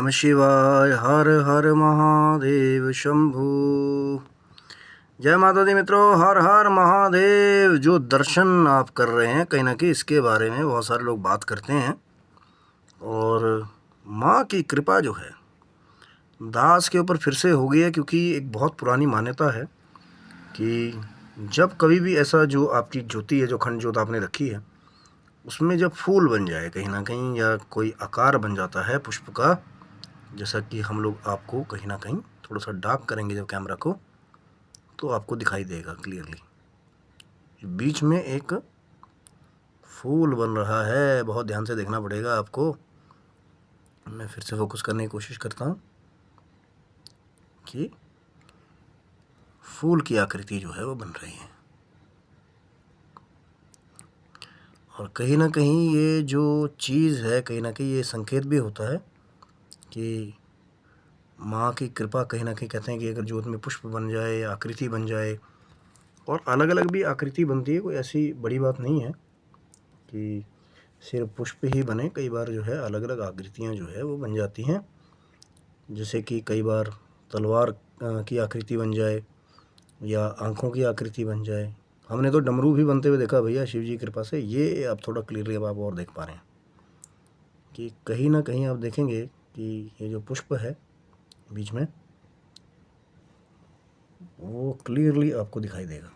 नमः शिवाय। हर हर महादेव शंभु। जय माता दी मित्रों। हर हर महादेव। जो दर्शन आप कर रहे हैं कहीं ना कहीं इसके बारे में बहुत सारे लोग बात करते हैं, और माँ की कृपा जो है दास के ऊपर फिर से हो गई है, क्योंकि एक बहुत पुरानी मान्यता है कि जब कभी भी ऐसा जो आपकी ज्योति है, जो खंड ज्योत आपने रखी है, उसमें जब फूल बन जाए कहीं ना कहीं, या कोई आकार बन जाता है पुष्प का, जैसा कि हम लोग आपको कहीं ना कहीं थोड़ा सा डार्क करेंगे जब कैमरा को, तो आपको दिखाई देगा क्लियरली। बीच में एक फूल बन रहा है, बहुत ध्यान से देखना पड़ेगा आपको। मैं फिर से फोकस करने की कोशिश करता हूँ कि फूल की आकृति जो है वो बन रही है, और कहीं ना कहीं ये जो चीज़ है कहीं ना कहीं ये संकेत भी होता है कि माँ की कृपा। कहीं ना कहीं कहते हैं कि अगर ज्योत में पुष्प बन जाए, आकृति बन जाए, और अलग अलग भी आकृति बनती है, कोई ऐसी बड़ी बात नहीं है कि सिर्फ पुष्प ही बने। कई बार जो है अलग अलग आकृतियाँ जो है वो बन जाती हैं, जैसे कि कई बार तलवार की आकृति बन जाए, या आँखों की आकृति बन जाए। हमने तो डमरू भी बनते हुए देखा भैया, शिव जी की कृपा से। ये अब थोड़ा क्लियरली अब आप और देख पा रहे हैं कि कहीं ना कहीं आप देखेंगे कि ये जो पुष्प है बीच में, वो क्लियरली आपको दिखाई देगा।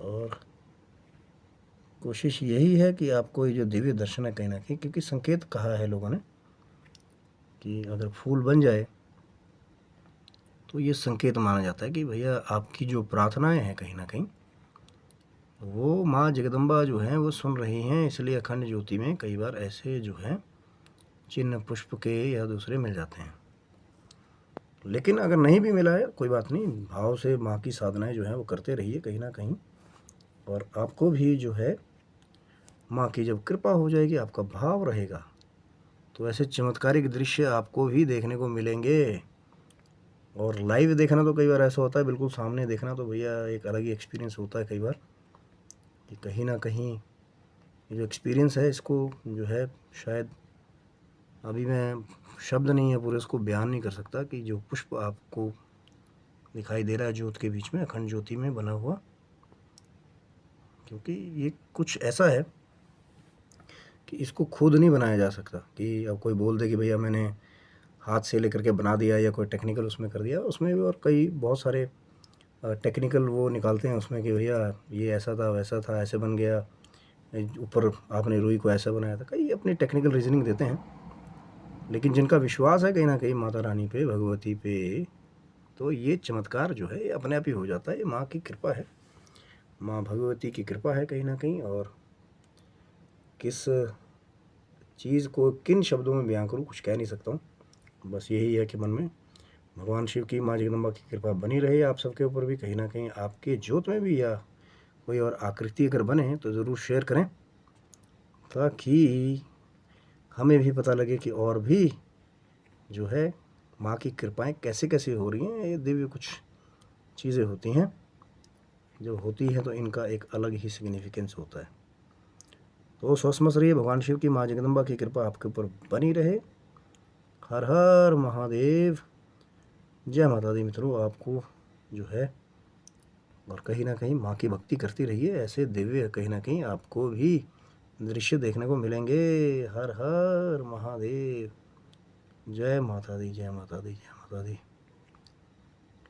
और कोशिश यही है कि आपको ये जो दिव्य दर्शन है कहीं ना कहीं, क्योंकि संकेत कहा है लोगों ने कि अगर फूल बन जाए तो ये संकेत माना जाता है कि भैया आपकी जो प्रार्थनाएं हैं कहीं ना कहीं वो माँ जगदम्बा जो हैं वो सुन रही हैं। इसलिए अखंड ज्योति में कई बार ऐसे जो है चिन्ह पुष्प के या दूसरे मिल जाते हैं। लेकिन अगर नहीं भी मिला है कोई बात नहीं, भाव से माँ की साधनाएं जो हैं वो करते रहिए कहीं ना कहीं, और आपको भी जो है माँ की जब कृपा हो जाएगी, आपका भाव रहेगा, तो ऐसे चमत्कारिक दृश्य आपको भी देखने को मिलेंगे। और लाइव देखना तो कई बार ऐसा होता है, बिल्कुल सामने देखना तो भैया एक अलग ही एक्सपीरियंस होता है कई बार, कि कहीं ना कहीं ये जो एक्सपीरियंस है इसको जो है शायद अभी मैं शब्द नहीं है पूरे इसको बयान नहीं कर सकता, कि जो पुष्प आपको दिखाई दे रहा है ज्योत के बीच में, अखंड ज्योति में बना हुआ, क्योंकि ये कुछ ऐसा है कि इसको खुद नहीं बनाया जा सकता कि अब कोई बोल दे कि भैया मैंने हाथ से लेकर के बना दिया, या कोई टेक्निकल उसमें कर दिया। उसमें भी और कई बहुत सारे टेक्निकल वो निकालते हैं उसमें कि भैया ये ऐसा था, वैसा था, ऐसे बन गया, ऊपर आपने रुई को ऐसा बनाया था। कई अपनी टेक्निकल रीजनिंग देते हैं, लेकिन जिनका विश्वास है कहीं ना कहीं माता रानी पे, भगवती पे, तो ये चमत्कार जो है ये अपने आप ही हो जाता है। ये माँ की कृपा है, माँ भगवती की कृपा है कहीं ना कहीं। और किस चीज़ को किन शब्दों में बयां करूँ कुछ कह नहीं सकता हूँ, बस यही है कि मन में भगवान शिव की, माँ जगदम्बा की कृपा बनी रहे आप सबके ऊपर भी, कहीं ना कहीं आपके ज्योत में भी, या कोई और आकृति अगर बने तो ज़रूर शेयर करें, ताकि हमें भी पता लगे कि और भी जो है माँ की कृपाएं कैसे कैसे हो रही हैं। ये दिव्य कुछ चीज़ें होती हैं, जब होती हैं तो इनका एक अलग ही सिग्निफिकेंस होता है। तो स्वस्थ मस्त रहिए, भगवान शिव की, माँ जगदम्बा की कृपा आपके ऊपर बनी रहे। हर हर महादेव। जय माता दी मित्रों। आपको जो है और कहीं ना कहीं माँ की भक्ति करती रहिए, ऐसे दिव्य कहीं ना कहीं आपको भी दृश्य देखने को मिलेंगे। हर हर महादेव। जय माता दी, जय माता दी, जय माता दी।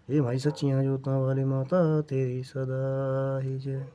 हे माई सच्चियाँ जोतां वाली माता तेरी सदा ही जय।